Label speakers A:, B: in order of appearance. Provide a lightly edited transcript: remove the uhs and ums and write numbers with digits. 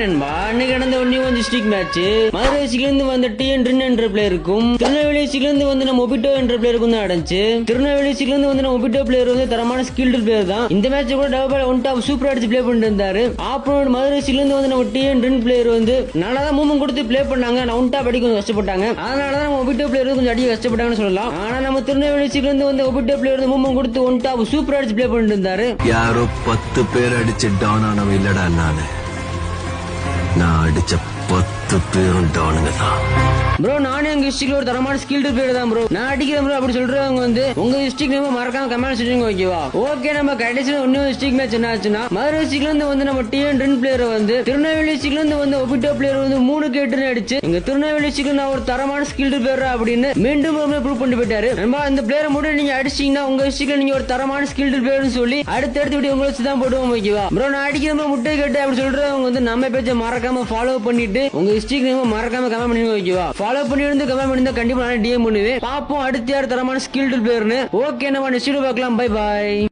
A: நண்பா அன்னைக்கு நடந்த ஒன்னே கொஞ்சம் ஸ்டிக் மேட்ச் மதுரைசில இருந்து வந்த டிஎன் என்ற பிளேயருக்கும் திருநெல்வேலிசில இருந்து வந்து நம்ம ஒபிட்டோ என்ற பிளேயருக்கும் தான் நடந்துச்சு. திருநெல்வேலிசில இருந்து வந்து நம்ம ஒபிட்டோ பிளேயர் வந்து தரமான ஸ்கில்டு பிளேயர் தான். இந்த மேட்ச் கூட டபுள் ஒன் டாப் சூப்பர் அடிச்சு பிளே பண்ணிட்டு இருந்தாரு. ஆப்போனன்ட் மதுரைசில இருந்து வந்து நம்ம டிஎன் பிளேயர் வந்து நல்லா தான் மூவ்மெண்ட் கொடுத்து பிளே பண்ணாங்க. நான் ஒன் டாப் அடி கொஞ்சம் கஷ்டப்பட்டாங்க. அதனாலதான் நம்ம ஒபிட்டோ பிளேயர் கொஞ்சம் அடி கஷ்டப்பட்டாங்கன்னு சொல்லலாம். ஆனா நம்ம திருநெல்வேலிசில இருந்து வந்து ஒபிட்டோ பிளேயர் மூவ்மெண்ட் கொடுத்து ஒன் டாப் சூப்பர் அடிச்சு பிளே பண்ணிட்டு இருந்தாரு.
B: யாரோ 10 பேர் அடிச்சு டவுன் ஆனவன் இல்லடா நான் அடிச்ச 10 பேரும் டவுனுங்க தான்.
A: ப்ரோ நானே எங்க டிஸ்ட்ரிக்ட்ல ஒரு தரமான ஸ்கில்டு பிளேயர் தான் ப்ரோ. நான் அடிக்கிறேன் ப்ரோ அப்படி சொல்றவங்க வந்து உங்க டிஸ்ட்ரிக்ட் நேம் மறக்காம கமெண்ட் சொல்லுங்க ஓகேவா? ஓகே நம்ம கடைசியில இன்னொரு டிஸ்ட்ரிக்ட் மேட்ச் என்ன ஆச்சுன்னா மதுரை டிஸ்ட்ரிக்ட்ல இருந்து வந்து நம்ம டிஎன் பிளேயர் வந்து திருநெல்வேலி டிஸ்ட்ரிக்ட்ல இருந்து வந்து ஒபிட்டோ பிளேயர் வந்து 3 கேட்டு அடிச்சு எங்க திருநெல்வேலி டிஸ்ட்ரிக்ட்ல நான் ஒரு தரமான ஸ்கில்டு பிளேயர் அப்படின்னு மீண்டும் ப்ரூவ் பண்ணி போயிட்டாரு. நம்ம இந்த பிளேயரை மட்டும் நீங்க அடிச்சீங்கன்னா உங்க டிஸ்ட்ரிக்ட்ல நீங்க ஒரு தரமான ஸ்கில்டு பிளேயர்னு சொல்லி அடுத்தடுத்து வீடியோ உங்களை வச்சு தான் போடுவோம் ஓகேவா? ப்ரோ நான் அடிக்கிற முட்டை கேட்டு அப்படி சொல்றவங்க வந்து நம்ம பேச்சை மறக்காம ஃபாலோ பண்ணிட்டு உங்க டிஸ்ட்ரிக்ட் நேம் மறக்காம கமெண்ட் பண்ணுங்க ஓகேவா? ஃபாலோ பண்ணி வந்து கமெண்ட் பண்ணி கண்டிப்பா நான் டிஎம் பண்ணுவேன். பாப்போம் அடுத்த யார் தரமான ஸ்கில்டு பிளேயர்னு. ஓகே நம்ம நெக்ஸ்ட் வீடியோ பார்க்கலாம். Bye bye.